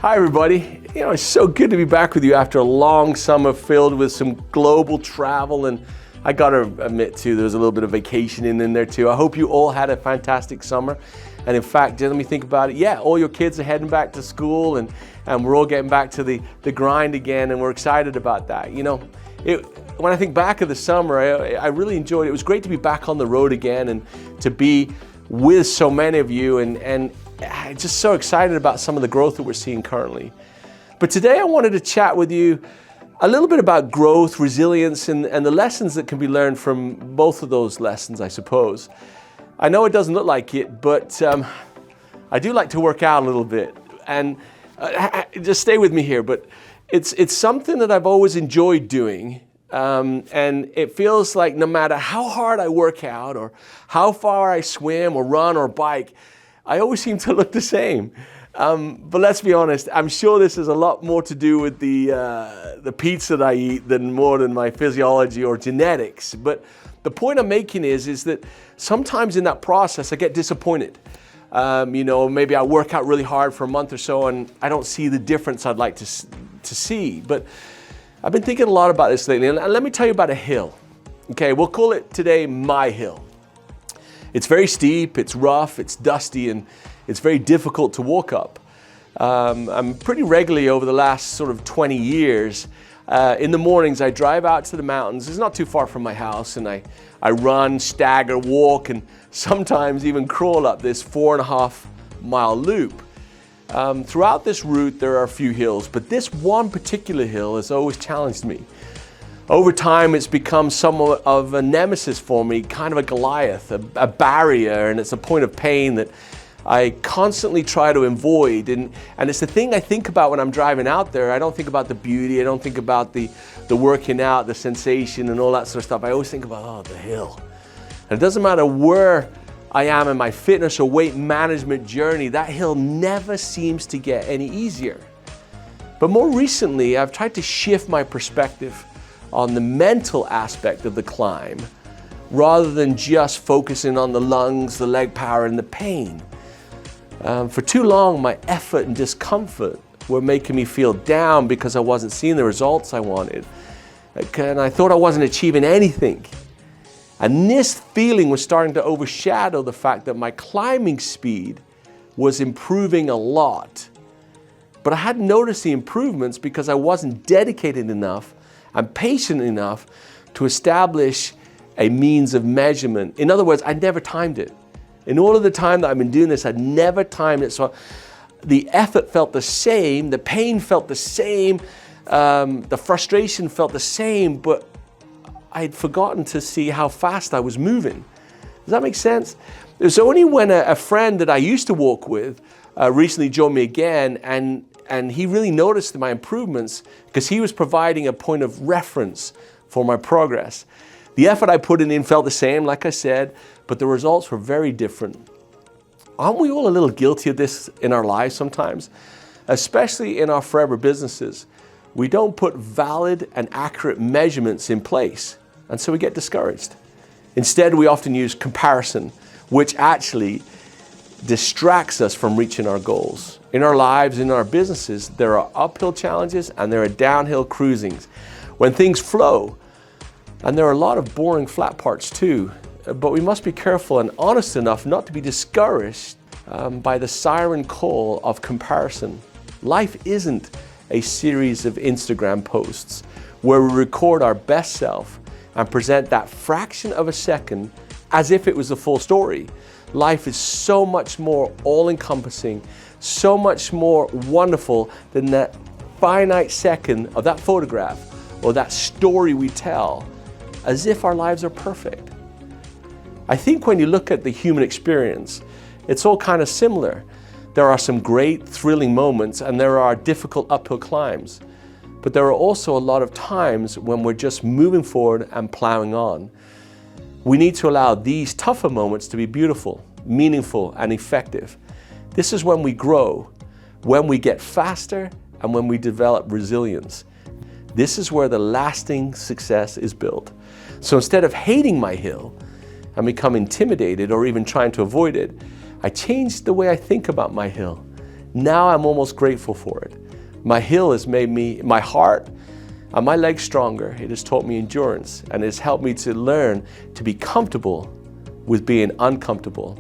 Hi everybody. It's so good to be back with you after a long summer filled with some global travel, and I gotta admit too, there was a little bit of vacationing in there too. I hope you all had a fantastic summer. And in fact, let me think about it. Yeah, all your kids are heading back to school and we're all getting back to the grind again, and we're excited about that. When I think back of the summer, I really enjoyed it. It was great to be back on the road again and to be with so many of you, and just so excited about some of the growth that we're seeing currently. But today I wanted to chat with you a little bit about growth, resilience, and the lessons that can be learned from both of those lessons, I suppose. I know it doesn't look like it, but I do like to work out a little bit. And just stay with me here, but it's something that I've always enjoyed doing. And it feels like no matter how hard I work out or how far I swim or run or bike, I always seem to look the same. But let's be honest, I'm sure this has a lot more to do with the pizza that I eat than my physiology or genetics. But the point I'm making is that sometimes in that process I get disappointed. Maybe I work out really hard for a month or so and I don't see the difference I'd like to see. But I've been thinking a lot about this lately, and let me tell you about a hill. Okay, we'll call it today my hill. It's very steep, it's rough, it's dusty, and it's very difficult to walk up. I'm pretty regularly over the last sort of 20 years, in the mornings I drive out to the mountains. It's not too far from my house, and I run, stagger, walk, and sometimes even crawl up this 4.5 mile loop. Throughout this route there are a few hills, but this one particular hill has always challenged me. Over time it's become somewhat of a nemesis for me, kind of a Goliath, a barrier, and it's a point of pain that I constantly try to avoid. And it's the thing I think about when I'm driving out there. I don't think about the beauty, I don't think about the working out, the sensation and all that sort of stuff. I always think about, the hill. And it doesn't matter where I am in my fitness or weight management journey, that hill never seems to get any easier. But more recently, I've tried to shift my perspective on the mental aspect of the climb, rather than just focusing on the lungs, the leg power, and the pain. For too long, my effort and discomfort were making me feel down because I wasn't seeing the results I wanted. And I thought I wasn't achieving anything. And this feeling was starting to overshadow the fact that my climbing speed was improving a lot. But I hadn't noticed the improvements because I wasn't dedicated enough and patient enough to establish a means of measurement. In other words, I never timed it. In all of the time that I've been doing this, I'd never timed it. So the effort felt the same, the pain felt the same, the frustration felt the same, but I'd forgotten to see how fast I was moving. Does that make sense? It was only when a friend that I used to walk with recently joined me again, and he really noticed my improvements because he was providing a point of reference for my progress. The effort I put in felt the same, like I said, but the results were very different. Aren't we all a little guilty of this in our lives sometimes? Especially in our forever businesses. We don't put valid and accurate measurements in place, and so we get discouraged. Instead, we often use comparison, which actually distracts us from reaching our goals. In our lives, in our businesses, there are uphill challenges and there are downhill cruisings. When things flow, and there are a lot of boring flat parts too, but we must be careful and honest enough not to be discouraged by the siren call of comparison. Life isn't a series of Instagram posts where we record our best self and present that fraction of a second as if it was the full story. Life is so much more all-encompassing, so much more wonderful than that finite second of that photograph or that story we tell, as if our lives are perfect. I think when you look at the human experience, it's all kind of similar. There are some great, thrilling moments and there are difficult uphill climbs. But there are also a lot of times when we're just moving forward and plowing on. We need to allow these tougher moments to be beautiful, meaningful, and effective. This is when we grow, when we get faster, and when we develop resilience. This is where the lasting success is built. So instead of hating my hill and become intimidated or even trying to avoid it, I changed the way I think about my hill. Now I'm almost grateful for it. My hill has made my heart and my legs stronger. It has taught me endurance and it has helped me to learn to be comfortable with being uncomfortable.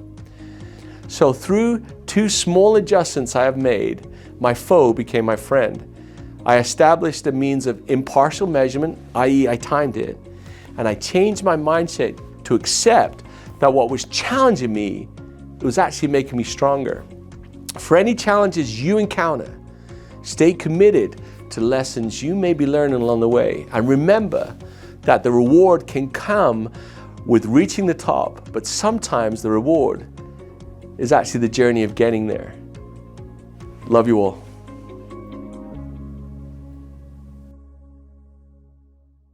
So through 2 small adjustments I have made, my foe became my friend. I established a means of impartial measurement, i.e. I timed it, and I changed my mindset to accept that what was challenging me, it was actually making me stronger. For any challenges you encounter, stay committed to lessons you may be learning along the way. And remember that the reward can come with reaching the top, but sometimes the reward is actually the journey of getting there. Love you all.